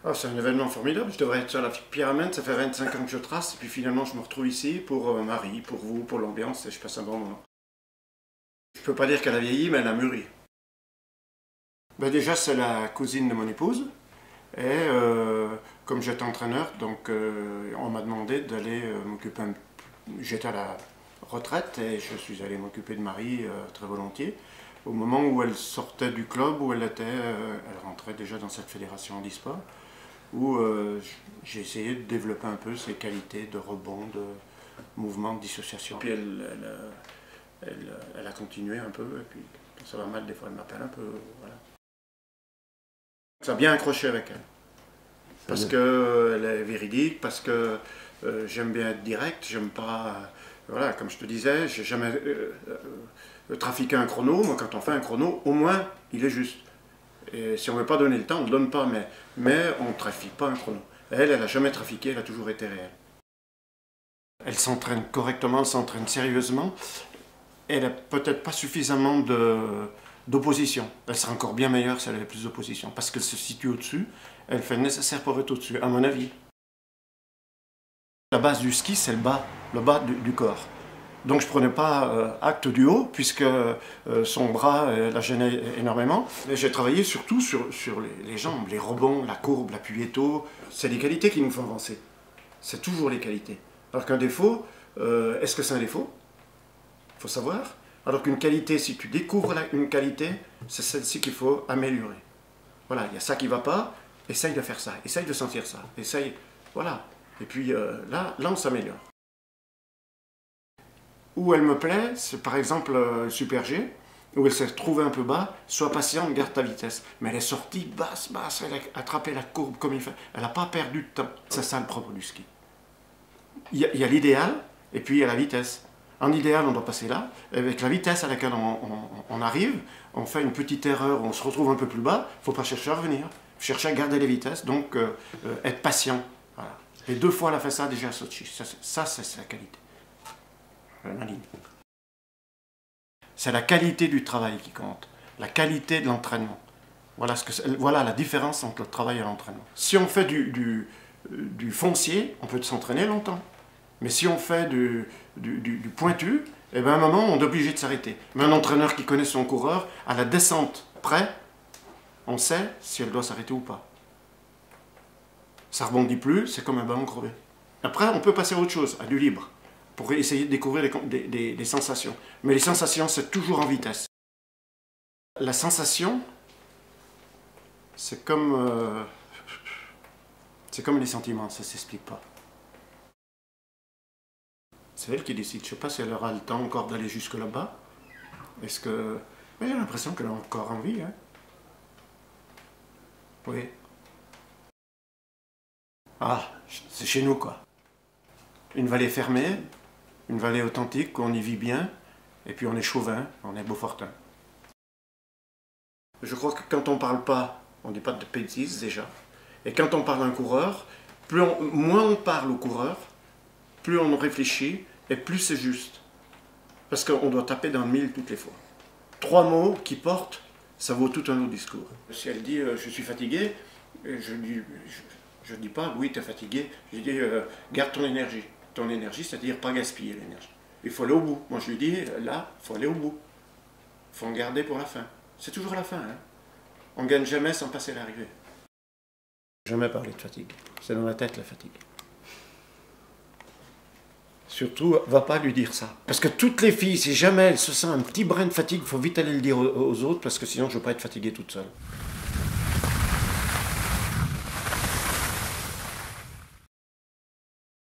Ah, c'est un événement formidable, je devrais être sur la pyramide, ça fait 25 ans que je trace, et puis finalement je me retrouve ici pour Marie, pour vous, pour l'ambiance, et je passe un bon moment. Je peux pas dire qu'elle a vieilli, mais elle a mûri. Ben déjà, c'est la cousine de mon épouse, et comme j'étais entraîneur, donc on m'a demandé d'aller m'occuper J'étais à la retraite, et je suis allé m'occuper de Marie très volontiers. Au moment où elle sortait du club, où elle rentrait déjà dans cette fédération handisport, où j'ai essayé de développer un peu ses qualités de rebond, de mouvement, de dissociation. Puis elle a continué un peu, et puis quand ça va mal, des fois elle m'appelle un peu, voilà. Ça a bien accroché avec elle, parce qu'elle est véridique, parce que j'aime bien être direct, j'aime pas, voilà, comme je te disais, j'ai jamais trafiqué un chrono. Moi, quand on fait un chrono, au moins, il est juste. Et si on ne veut pas donner le temps, on ne donne pas, mais on ne trafique pas un chrono. Elle n'a jamais trafiqué, elle a toujours été réelle. Elle s'entraîne correctement, elle s'entraîne sérieusement. Elle n'a peut-être pas suffisamment d'opposition. Elle serait encore bien meilleure si elle avait plus d'opposition, parce qu'elle se situe au-dessus, elle fait le nécessaire pour être au-dessus, à mon avis. La base du ski, c'est le bas du corps. Donc je ne prenais pas acte du haut, puisque son bras la gênait énormément. J'ai travaillé surtout sur les jambes, les rebonds, la courbe, l'appui-étau. C'est les qualités qui nous font avancer. C'est toujours les qualités. Alors qu'un défaut, est-ce que c'est un défaut? Il faut savoir. Alors qu'une qualité, si tu découvres une qualité, c'est celle-ci qu'il faut améliorer. Voilà, il y a ça qui ne va pas, essaye de faire ça, essaye de sentir ça, essaye, voilà. Et puis là, on s'améliore. Où elle me plaît, c'est par exemple Super G, où elle s'est trouvée un peu bas, sois patiente, garde ta vitesse. Mais elle est sortie basse, elle a attrapé la courbe comme il fait. Elle n'a pas perdu de temps. C'est ça le propre du ski. Il y a l'idéal, et puis il y a la vitesse. En idéal, on doit passer là. Avec la vitesse à laquelle on arrive, on fait une petite erreur, on se retrouve un peu plus bas, il ne faut pas chercher à revenir. Chercher à garder les vitesses, donc être patient. Voilà. Et 2 fois, elle a fait ça déjà à Sochi. Ça c'est sa qualité. La ligne. C'est la qualité du travail qui compte, la qualité de l'entraînement. Voilà la différence entre le travail et l'entraînement. Si on fait du foncier, on peut s'entraîner longtemps. Mais si on fait du pointu, eh ben à un moment, on est obligé de s'arrêter. Mais un entraîneur qui connaît son coureur, à la descente près, on sait si elle doit s'arrêter ou pas. Ça rebondit plus, c'est comme un ballon crevé. Après, on peut passer à autre chose, à du libre, pour essayer de découvrir des sensations. Mais les sensations, c'est toujours en vitesse. La sensation, c'est comme les sentiments, ça ne s'explique pas. C'est elle qui décide. Je ne sais pas si elle aura le temps encore d'aller jusque là-bas. Est-ce que... Mais j'ai l'impression qu'elle a encore envie, hein. Oui. Ah, c'est chez nous, quoi. Une vallée fermée, une vallée authentique, où on y vit bien, et puis on est chauvin, on est Beaufortin. Je crois que quand on parle pas, on ne dit pas de bêtises déjà, et quand on parle à un coureur, moins on parle au coureur, plus on réfléchit, et plus c'est juste. Parce qu'on doit taper dans le mille toutes les fois. 3 mots qui portent, ça vaut tout un autre discours. Si elle dit je suis fatigué, je dis pas oui tu es fatigué, je dis garde ton énergie. Ton énergie, c'est-à-dire pas gaspiller l'énergie. Il faut aller au bout. Moi je lui dis là, il faut aller au bout. Il faut en garder pour la fin. C'est toujours la fin. Hein. On ne gagne jamais sans passer l'arrivée. Jamais parler de fatigue. C'est dans la tête la fatigue. Surtout, va pas lui dire ça. Parce que toutes les filles, si jamais elles se sentent un petit brin de fatigue, il faut vite aller le dire aux autres, parce que sinon je ne veux pas être fatiguée toute seule.